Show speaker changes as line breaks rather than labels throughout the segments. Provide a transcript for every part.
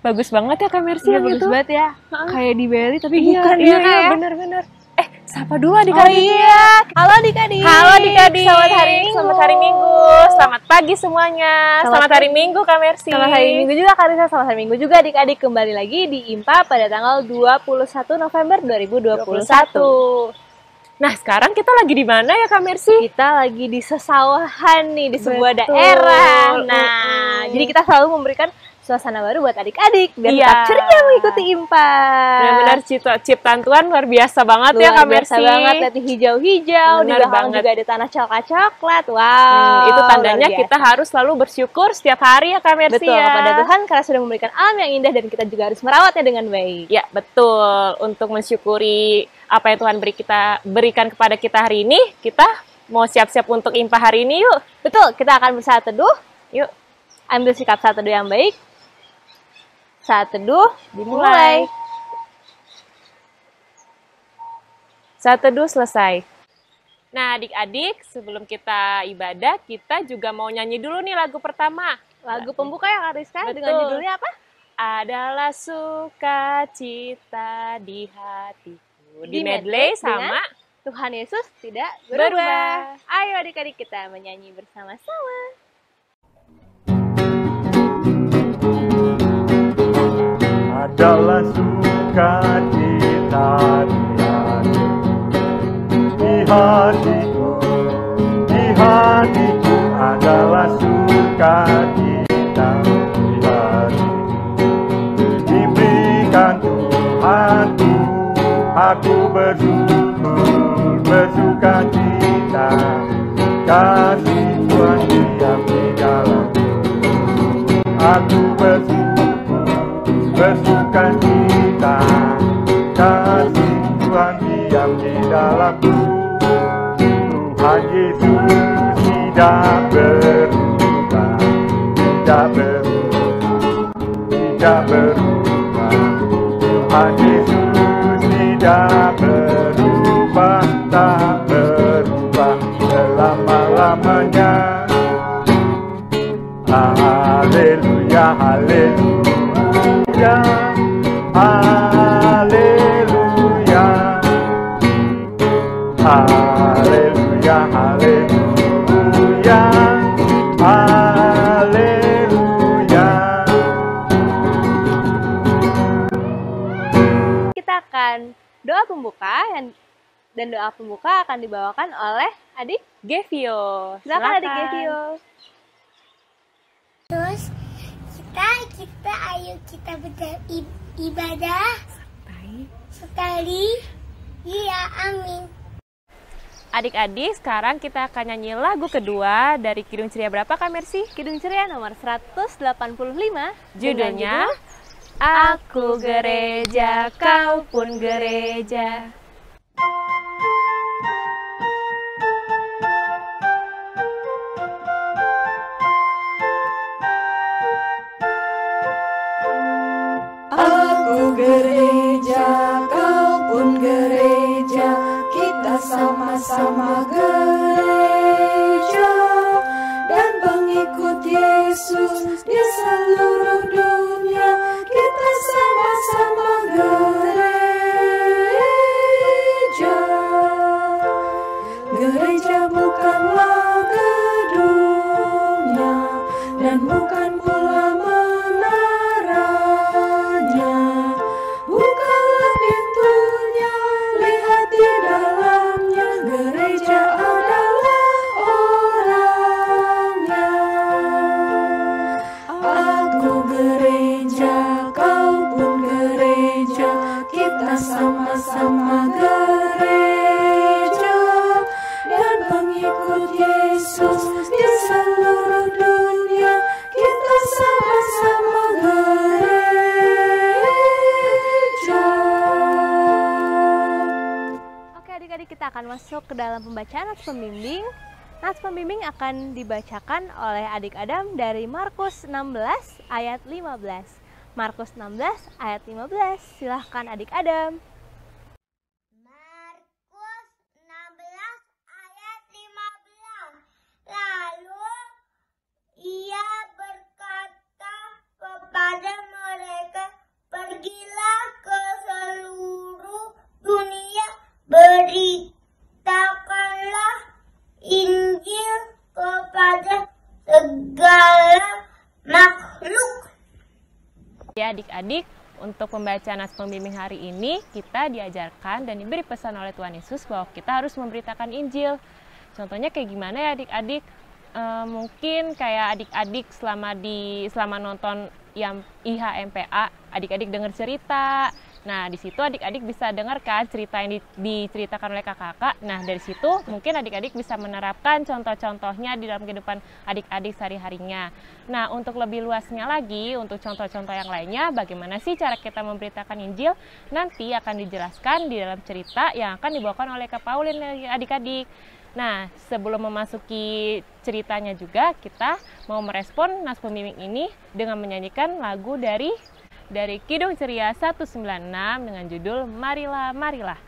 Bagus banget ya Kak Mercy yang
bagus
itu.
Banget ya. Kayak di Bali tapi
Iya,
bukan
iya,
ya.
bener-bener. Sapa dulu adik-adik.
Iya. Halo adik-adik.
Halo adik-adik. Selamat hari Minggu. Selamat pagi semuanya. Selamat hari Minggu Kak Mercy.
Selamat hari Minggu juga Kak Risa. Selamat hari Minggu juga adik-adik. Kembali lagi di IMPA pada tanggal 21 November 2021.
Nah, sekarang kita lagi di mana ya Kak Mercy?
Kita lagi di sesawahan nih, di sebuah
Betul.
daerah. Nah, jadi kita selalu memberikan suasana baru buat adik-adik biar tetap ceria mengikuti IMPA.
Benar-benar ciptaan Tuhan luar biasa banget ya Kak Mercy.
Luar biasa banget, lihat hijau-hijau, di belakang juga ada tanah coklat-coklat. Wow.
Itu tandanya kita harus selalu bersyukur setiap hari ya Kak Mercy.
Betul, kepada Tuhan karena sudah memberikan alam yang indah dan kita juga harus merawatnya dengan baik.
Ya, betul. Untuk mensyukuri apa yang Tuhan berikan kepada kita hari ini, kita mau siap-siap untuk IMPA hari ini yuk.
Betul, kita akan bersaat teduh.
Yuk.
Ambil sikap saat teduh yang baik. Saat teduh dimulai.
Saat teduh selesai. Nah adik-adik, sebelum kita ibadah, kita juga mau nyanyi dulu nih lagu pertama.
Lagu pembuka ya Kak Rizka, dengan judulnya apa?
Adalah sukacita di hatiku. Di medley sama
Tuhan Yesus tidak berubah. Ayo adik-adik kita menyanyi bersama-sama.
Adalah sukacita di hatiku, di hatiku adalah sukacita di hatiku. Diberikan Tuhanku, aku bersyukur, bersukacita, kasih Tuhan diam di dalamku. Aku bersyukur, bersukacita, kasih Tuhan diam di dalamku. Tuhan Yesus tidak berubah, tidak berubah, tidak berubah. Tuhan Yesus tidak berubah, tak berubah selama-lamanya. Haleluya, haleluya, haleluya, haleluya, haleluya, haleluya.
Kita akan doa pembuka dan doa pembuka akan dibawakan oleh adik
Gevio.
Silakan adik Gevio.
Terus ayo kita beribadah sekali. Iya, amin.
Adik-adik, sekarang kita akan nyanyi lagu kedua dari Kidung Ceria berapa Kak Mercy?
Kidung Ceria nomor 185.
Judulnya Aku Gereja, Kau Pun Gereja.
Aku gereja, kau pun gereja, kita sama-sama gereja dan pengikut Yesus di seluruh dunia, kita sama-sama gereja. Gereja bukanlah gedungnya dan bukan pula menaranya. Bukalah pintunya, lihat di dalamnya. Gereja adalah orangnya. Aku gereja, kau pun gereja, kita sama-sama gereja dan pengikut Yesus di seluruh dunia, kita sama-sama gereja.
Oke adik-adik, kita akan masuk ke dalam pembacaan nats pembimbing. Nats pembimbing akan dibacakan oleh adik Adam dari Markus 16 ayat 15. Markus 16 ayat 15. Silahkan adik Adam.
Markus 16
adik-adik, untuk pembacaan Nas Pembimbing hari ini kita diajarkan dan diberi pesan oleh Tuhan Yesus bahwa kita harus memberitakan Injil. Contohnya kayak gimana ya adik-adik? Mungkin kayak adik-adik selama nonton yang IHMPA, adik-adik dengar cerita. Nah, di situ adik-adik bisa dengarkan cerita yang diceritakan oleh kakak-kakak. Nah, dari situ mungkin adik-adik bisa menerapkan contoh-contohnya di dalam kehidupan adik-adik sehari-harinya. Nah, untuk lebih luasnya lagi, untuk contoh-contoh yang lainnya, bagaimana sih cara kita memberitakan Injil? Nanti akan dijelaskan di dalam cerita yang akan dibawakan oleh Kak Pauline adik-adik. Nah, sebelum memasuki ceritanya juga, kita mau merespon Nas Pembimbing ini dengan menyanyikan lagu dari Kidung Ceria 196 dengan judul Marilah, Marilah.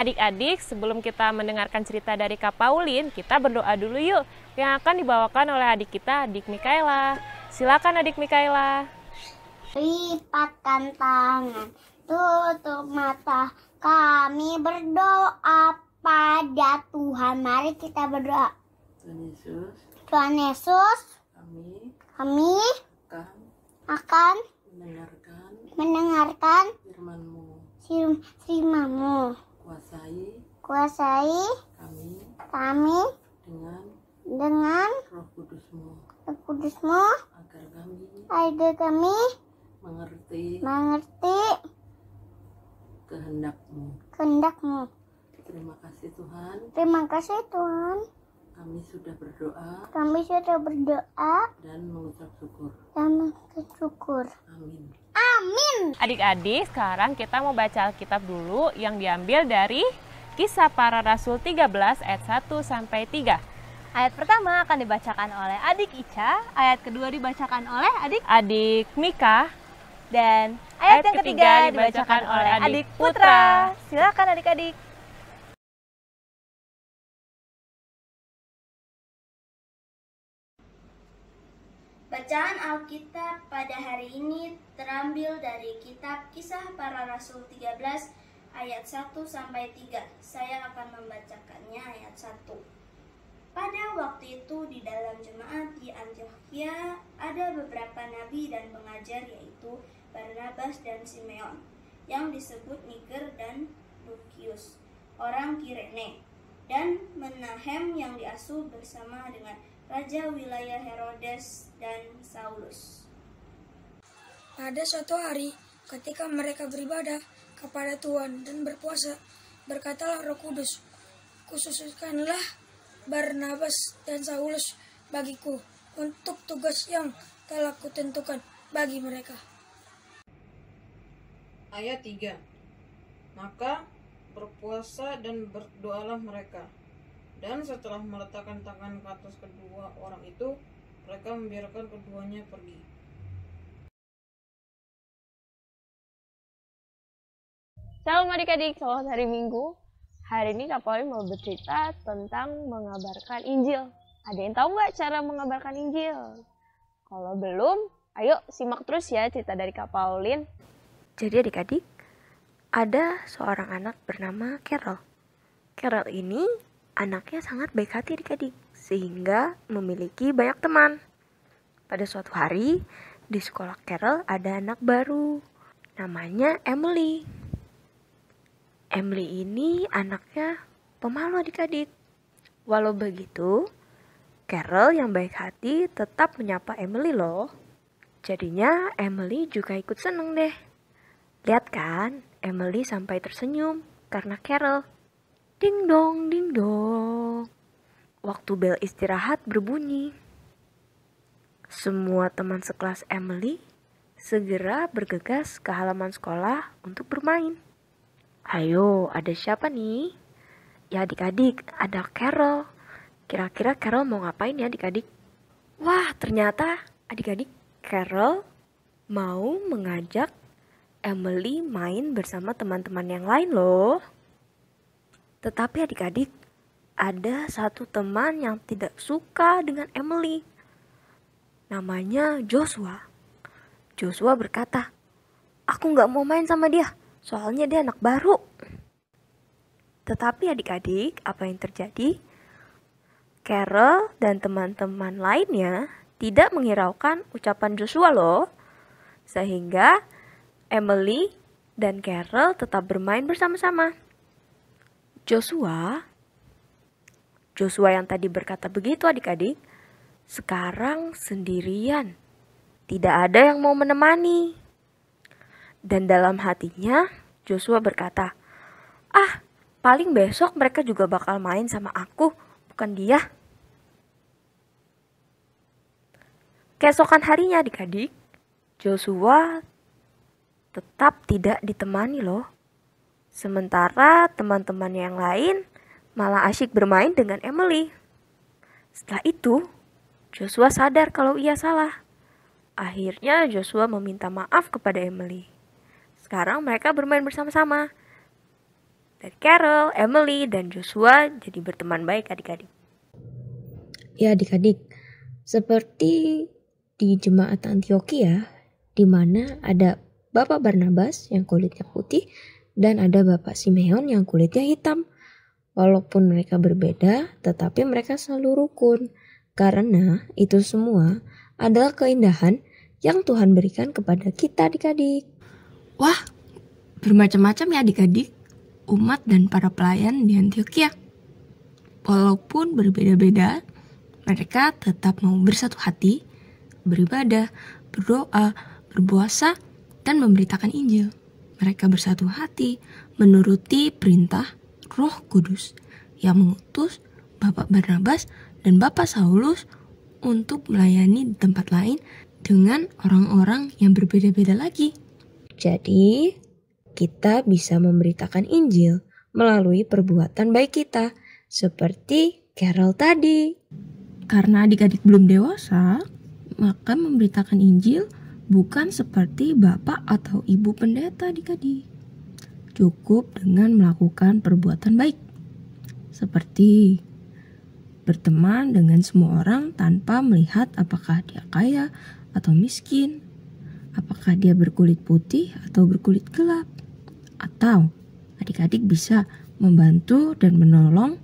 Adik-adik, sebelum kita mendengarkan cerita dari Kak Pauline, kita berdoa dulu yuk, yang akan dibawakan oleh adik kita, adik Mikaela. Silakan adik Mikaela.
Lipatkan tangan, tutup mata, kami berdoa pada Tuhan. Mari kita berdoa. Tuhan Yesus, kami akan mendengarkan firman-Mu. Kuasai kami dengan Roh Kudus-Mu agar kami mengerti kehendak-Mu.
Terima kasih Tuhan.
Terima kasih Tuhan.
Kami sudah
berdoa
dan mengucap
syukur.
Amin.
Amin.
Adik-adik, sekarang kita mau baca Alkitab dulu yang diambil dari Kisah Para Rasul 13 ayat 1 sampai 3.
Ayat pertama akan dibacakan oleh adik Ica, ayat kedua dibacakan oleh
adik Mika,
dan ayat yang ketiga dibacakan oleh adik Putra. Silakan adik-adik.
Bacaan Alkitab pada hari ini terambil dari kitab Kisah Para Rasul 13 ayat 1 sampai 3. Saya akan membacakannya ayat 1. Pada waktu itu di dalam jemaat di Antiokhia ada beberapa nabi dan pengajar, yaitu Barnabas dan Simeon, yang disebut Niger dan Lukius, orang Kirene, dan Menahem yang diasuh bersama dengan raja wilayah Herodes dan Saulus.
Pada suatu hari, ketika mereka beribadah kepada Tuhan dan berpuasa, berkatalah Roh Kudus, "Khususkanlah Barnabas dan Saulus bagiku untuk tugas yang telah kutentukan bagi mereka."
Ayat 3. Maka berpuasa dan berdoalah mereka. Dan setelah meletakkan tangan ke atas kedua orang itu, mereka membiarkan keduanya pergi.
Salam adik-adik, selamat hari Minggu. Hari ini Kak Pauline mau bercerita tentang mengabarkan Injil. Ada yang tahu nggak cara mengabarkan Injil? Kalau belum, ayo simak terus ya cerita dari Kak Pauline.
Jadi adik-adik, ada seorang anak bernama Carol. Carol ini anaknya sangat baik hati adik-adik, sehingga memiliki banyak teman. Pada suatu hari, di sekolah Carol ada anak baru, namanya Emily. Emily ini anaknya pemalu adik-adik. Walau begitu, Carol yang baik hati tetap menyapa Emily loh. Jadinya Emily juga ikut seneng deh. Lihat kan, Emily sampai tersenyum karena Carol. Ding dong, ding dong. Waktu bel istirahat berbunyi. Semua teman sekelas Emily segera bergegas ke halaman sekolah untuk bermain. Ayo, ada siapa nih? Ya adik-adik, ada Carol. Kira-kira Carol mau ngapain ya adik-adik? Wah, ternyata adik-adik Carol mau mengajak Emily main bersama teman-teman yang lain loh. Tetapi adik-adik, ada satu teman yang tidak suka dengan Emily. Namanya Joshua. Joshua berkata, "Aku gak mau main sama dia, soalnya dia anak baru." Tetapi adik-adik, apa yang terjadi? Carol dan teman-teman lainnya tidak menghiraukan ucapan Joshua loh. Sehingga Emily dan Carol tetap bermain bersama-sama. Joshua yang tadi berkata begitu adik-adik, sekarang sendirian. Tidak ada yang mau menemani. Dan dalam hatinya Joshua berkata, paling besok mereka juga bakal main sama aku, bukan dia. Keesokan harinya adik-adik, Joshua tetap tidak ditemani loh. Sementara teman-teman yang lain malah asyik bermain dengan Emily. Setelah itu, Joshua sadar kalau ia salah. Akhirnya Joshua meminta maaf kepada Emily. Sekarang mereka bermain bersama-sama. Dari Carol, Emily, dan Joshua jadi berteman baik adik-adik.
Ya adik-adik, seperti di jemaat Antioquia, di mana ada Bapak Barnabas yang kulitnya putih dan ada Bapak Simeon yang kulitnya hitam. Walaupun mereka berbeda, tetapi mereka selalu rukun. Karena itu semua adalah keindahan yang Tuhan berikan kepada kita adik-adik.
Wah, bermacam-macam ya adik-adik, umat dan para pelayan di Antioquia. Walaupun berbeda-beda, mereka tetap mau bersatu hati, beribadah, berdoa, berpuasa, dan memberitakan Injil. Mereka bersatu hati menuruti perintah Roh Kudus yang mengutus Bapak Barnabas dan Bapak Saulus untuk melayani di tempat lain dengan orang-orang yang berbeda-beda lagi.
Jadi, kita bisa memberitakan Injil melalui perbuatan baik kita, seperti Carol tadi.
Karena adik-adik belum dewasa, maka memberitakan Injil bukan seperti bapak atau ibu pendeta adik-adik. Cukup dengan melakukan perbuatan baik, seperti berteman dengan semua orang tanpa melihat apakah dia kaya atau miskin, apakah dia berkulit putih atau berkulit gelap. Atau adik-adik bisa membantu dan menolong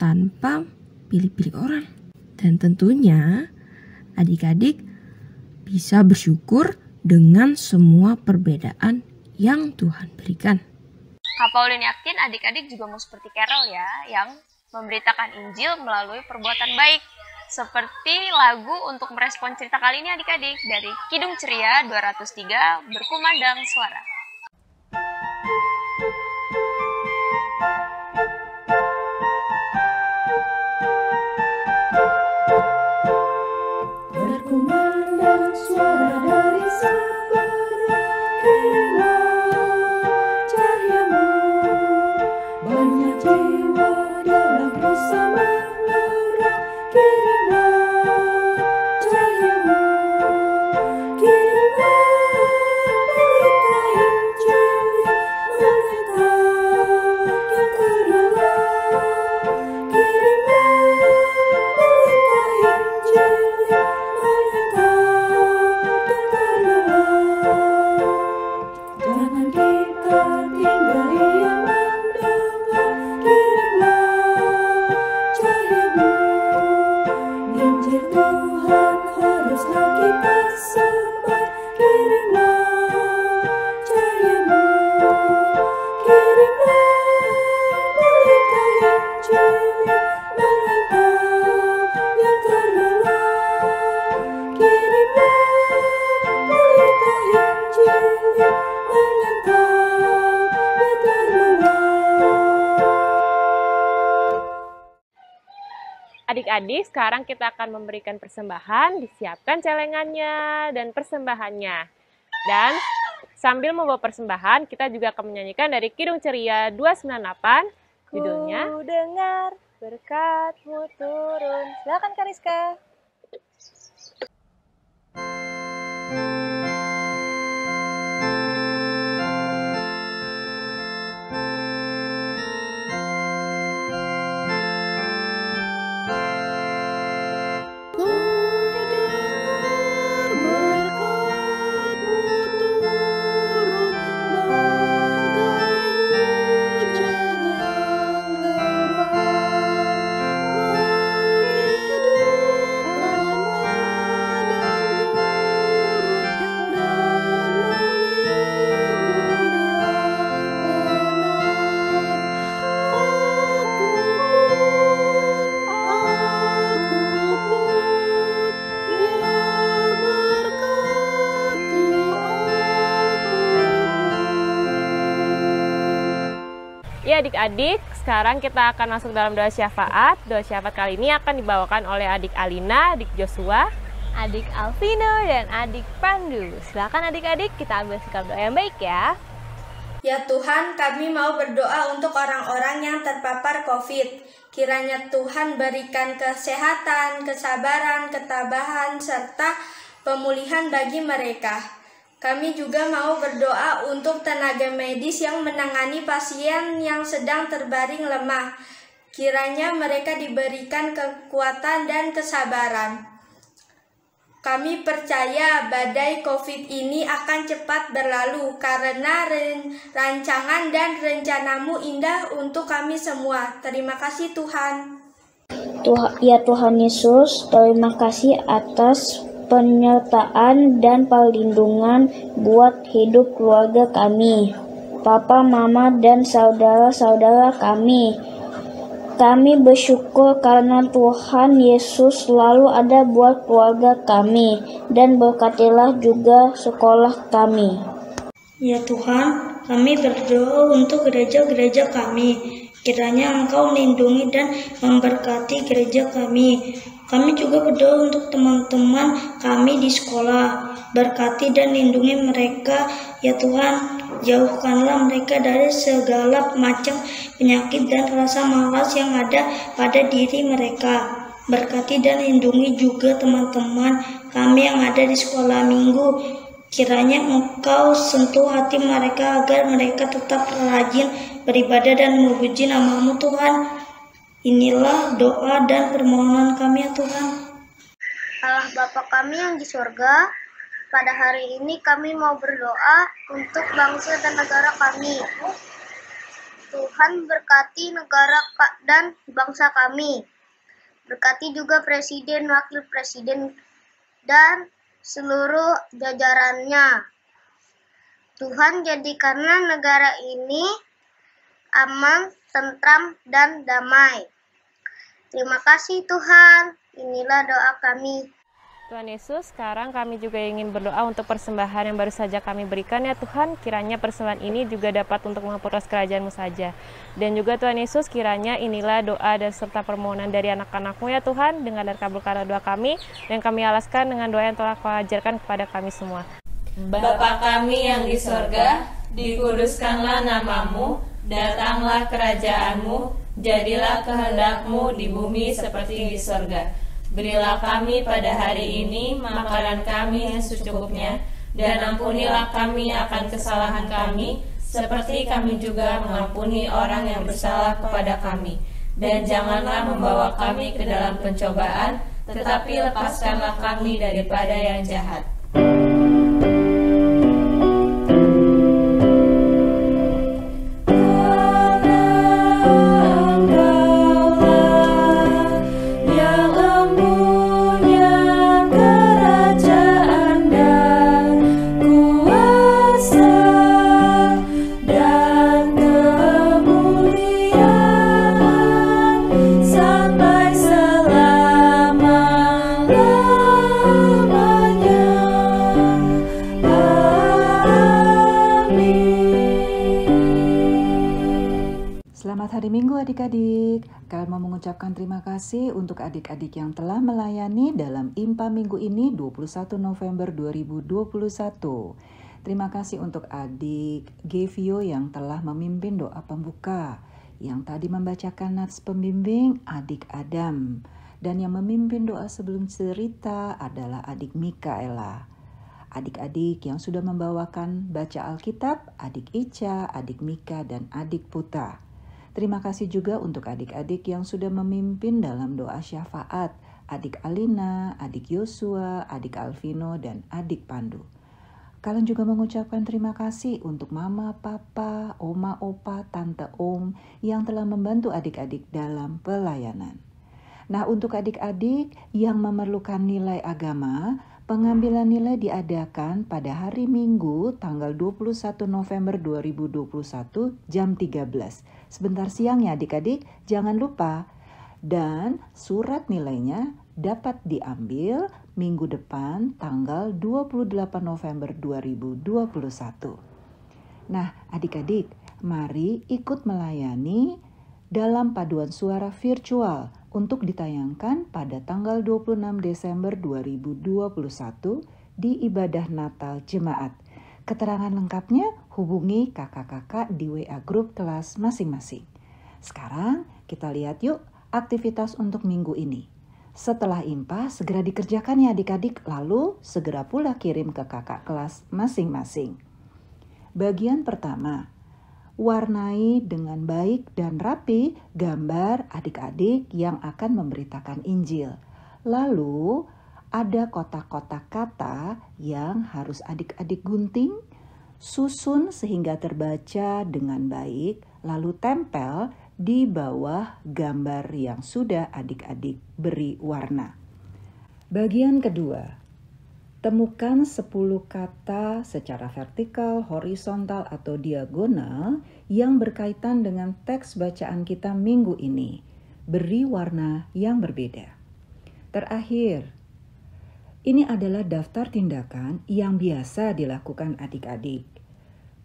tanpa pilih-pilih orang. Dan tentunya adik-adik bisa bersyukur dengan semua perbedaan yang Tuhan berikan.
Kak Pauline yakin adik-adik juga mau seperti Carol ya, yang memberitakan Injil melalui perbuatan baik. Seperti lagu untuk merespon cerita kali ini adik-adik dari Kidung Ceria 203 Berkumandang Suara.
Berkumandang suara dari sabara, kirimlah cahayamu. Banyak jiwa dalam dosa mengora, kirimlah cahayamu. Kirimlah pelita
Adik-adik, sekarang kita akan memberikan persembahan, disiapkan celengannya dan persembahannya. Dan sambil membawa persembahan, kita juga akan menyanyikan dari Kidung Ceria 298, judulnya
Ku dengar berkat-Mu turun. Silakan Kariska.
Ya adik-adik, sekarang kita akan masuk dalam doa syafaat. Doa syafaat kali ini akan dibawakan oleh adik Alina, adik Joshua,
adik Alvino, dan adik Pandu. Silakan adik-adik, kita ambil sikap doa yang baik ya.
Ya Tuhan, kami mau berdoa untuk orang-orang yang terpapar COVID. Kiranya Tuhan berikan kesehatan, kesabaran, ketabahan, serta pemulihan bagi mereka. Kami juga mau berdoa untuk tenaga medis yang menangani pasien yang sedang terbaring lemah. Kiranya mereka diberikan kekuatan dan kesabaran. Kami percaya badai COVID ini akan cepat berlalu karena rancangan dan rencanamu indah untuk kami semua. Terima kasih Tuhan.
Ya Tuhan Yesus, terima kasih atas penyertaan dan perlindungan buat hidup keluarga kami, papa, mama, dan saudara-saudara kami. Kami bersyukur karena Tuhan Yesus selalu ada buat keluarga kami, dan berkatilah juga sekolah kami.
Ya Tuhan, kami berdoa untuk gereja-gereja kami. Kiranya Engkau melindungi dan memberkati gereja kami. Kami juga berdoa untuk teman-teman kami di sekolah. Berkati dan lindungi mereka, ya Tuhan. Jauhkanlah mereka dari segala macam penyakit dan rasa malas yang ada pada diri mereka. Berkati dan lindungi juga teman-teman kami yang ada di sekolah minggu. Kiranya Engkau sentuh hati mereka agar mereka tetap rajin beribadah dan memuji nama-Mu Tuhan. Inilah doa dan permohonan kami ya Tuhan.
Allah Bapa kami yang di surga, pada hari ini kami mau berdoa untuk bangsa dan negara kami. Tuhan berkati negara dan bangsa kami. Berkati juga presiden, wakil presiden, dan seluruh jajarannya. Tuhan jadikanlah negara ini aman, tentram, dan damai. Terima kasih Tuhan, inilah doa kami.
Tuhan Yesus, sekarang kami juga ingin berdoa untuk persembahan yang baru saja kami berikan ya Tuhan. Kiranya persembahan ini juga dapat untuk memperluas kerajaan-Mu saja. Dan juga Tuhan Yesus, kiranya inilah doa dan serta permohonan dari anak-anak-Mu ya Tuhan. Dengar dan kabulkanlah doa kami, dan kami alaskan dengan doa yang telah Kau ajarkan kepada kami semua.
Bapa kami yang di sorga, dikuduskanlah nama-Mu, datanglah kerajaan-Mu, jadilah kehendak-Mu di bumi seperti di sorga. Berilah kami pada hari ini makanan kami yang secukupnya, dan ampunilah kami akan kesalahan kami, seperti kami juga mengampuni orang yang bersalah kepada kami. Dan janganlah membawa kami ke dalam pencobaan, tetapi lepaskanlah kami daripada yang jahat.
Selamat hari Minggu adik-adik. Kalian mau mengucapkan mengucapkan terima kasih untuk adik-adik yang telah melayani dalam IMPA minggu ini 21 November 2021. Terima kasih untuk adik Gevio yang telah memimpin doa pembuka. Yang tadi membacakan nats pembimbing adik Adam. Dan yang memimpin doa sebelum cerita adalah adik Mikaela. Adik-adik yang sudah membawakan baca Alkitab, adik Ica, adik Mika, dan adik Puta. Terima kasih juga untuk adik-adik yang sudah memimpin dalam doa syafaat, adik Alina, adik Yosua, adik Alvino, dan adik Pandu. Kalian juga mengucapkan terima kasih untuk mama, papa, oma, opa, tante, om yang telah membantu adik-adik dalam pelayanan. Nah, untuk adik-adik yang memerlukan nilai agama, pengambilan nilai diadakan pada hari Minggu tanggal 21 November 2021 jam 13. Sebentar siang ya adik-adik, jangan lupa. Dan surat nilainya dapat diambil minggu depan tanggal 28 November 2021. Nah adik-adik, mari ikut melayani dalam paduan suara virtual untuk ditayangkan pada tanggal 26 Desember 2021 di ibadah Natal Jemaat. Keterangan lengkapnya hubungi kakak-kakak di WA grup kelas masing-masing. Sekarang kita lihat yuk aktivitas untuk minggu ini. Setelah IMPA segera dikerjakan ya adik-adik, lalu segera pula kirim ke kakak kelas masing-masing. Bagian pertama, warnai dengan baik dan rapi gambar adik-adik yang akan memberitakan Injil. Lalu ada kotak-kotak kata yang harus adik-adik gunting, susun sehingga terbaca dengan baik, lalu tempel di bawah gambar yang sudah adik-adik beri warna. Bagian kedua, temukan 10 kata secara vertikal, horizontal, atau diagonal yang berkaitan dengan teks bacaan kita minggu ini. Beri warna yang berbeda. Terakhir, ini adalah daftar tindakan yang biasa dilakukan adik-adik.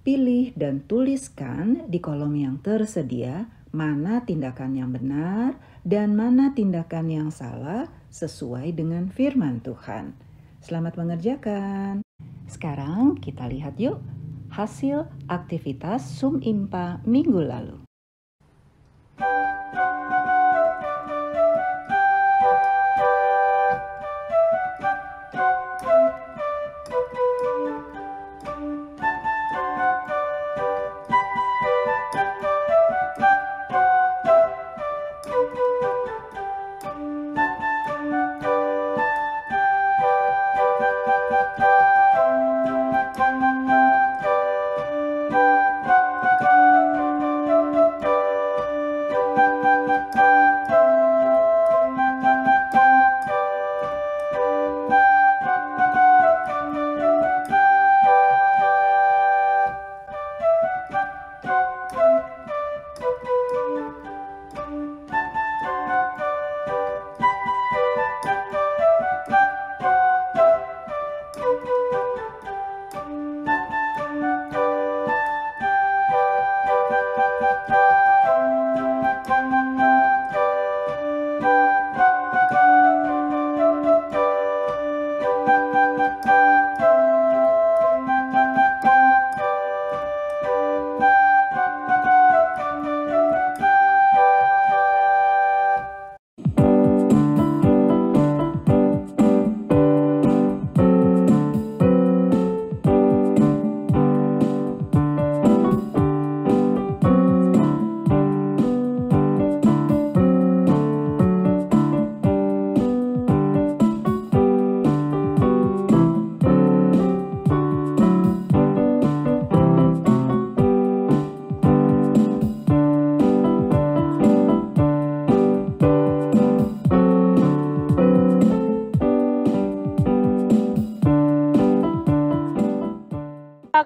Pilih dan tuliskan di kolom yang tersedia mana tindakan yang benar dan mana tindakan yang salah sesuai dengan firman Tuhan. Selamat mengerjakan. Sekarang kita lihat yuk hasil aktivitas Sum IMPA minggu lalu.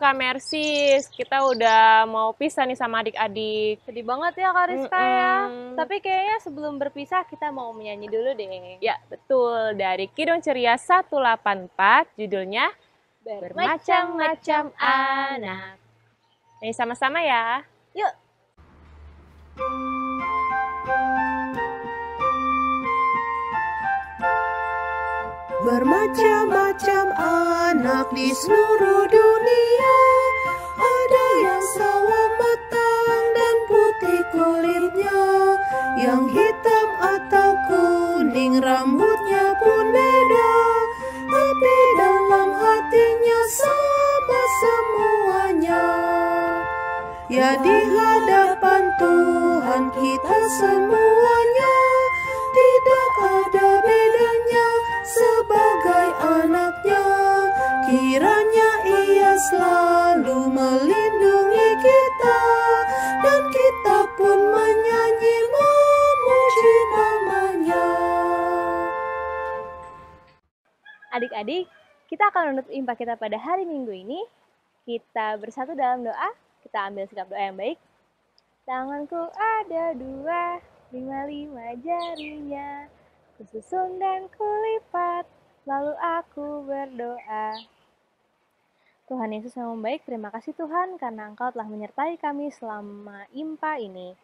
Kak Mersis, kita udah mau pisah nih sama adik-adik.
Sedih banget ya Kak Rizka ya. Tapi kayaknya sebelum berpisah kita mau menyanyi dulu deh.
Ya, betul. Dari Kidung Ceria 184, judulnya Bermacam-macam Anak. Ini sama-sama ya.
Yuk.
Bermacam-macam anak di seluruh dunia. Ada yang sawo matang dan putih kulitnya, yang hitam atau kuning rambutnya pun beda, tapi dalam hatinya sama semuanya. Ya di hadapan Tuhan kita semuanya tidak ada bedanya sebagai anaknya. Kiranya Ia selalu melindungi kita, dan kita pun menyanyi memuji nama-Nya.
Adik-adik, kita akan menutup impa kita pada hari Minggu ini. Kita bersatu dalam doa. Kita ambil sikap doa yang baik. Tanganku ada 2, 5 jarinya, kususun dan kulipat, lalu aku berdoa. Tuhan Yesus yang baik, terima kasih Tuhan karena Engkau telah menyertai kami selama impa ini.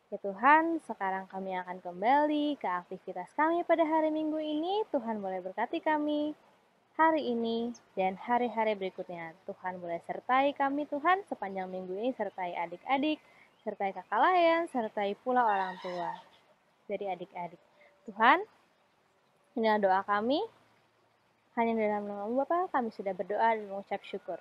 Ya Tuhan, sekarang kami akan kembali ke aktivitas kami pada hari Minggu ini. Tuhan boleh berkati kami hari ini dan hari-hari berikutnya. Tuhan boleh sertai kami Tuhan sepanjang minggu ini, sertai adik-adik, sertai kakak layan, sertai pula orang tua dari adik-adik. Tuhan, inilah doa kami. Hanya dalam nama Bapa kami sudah berdoa dan mengucap syukur.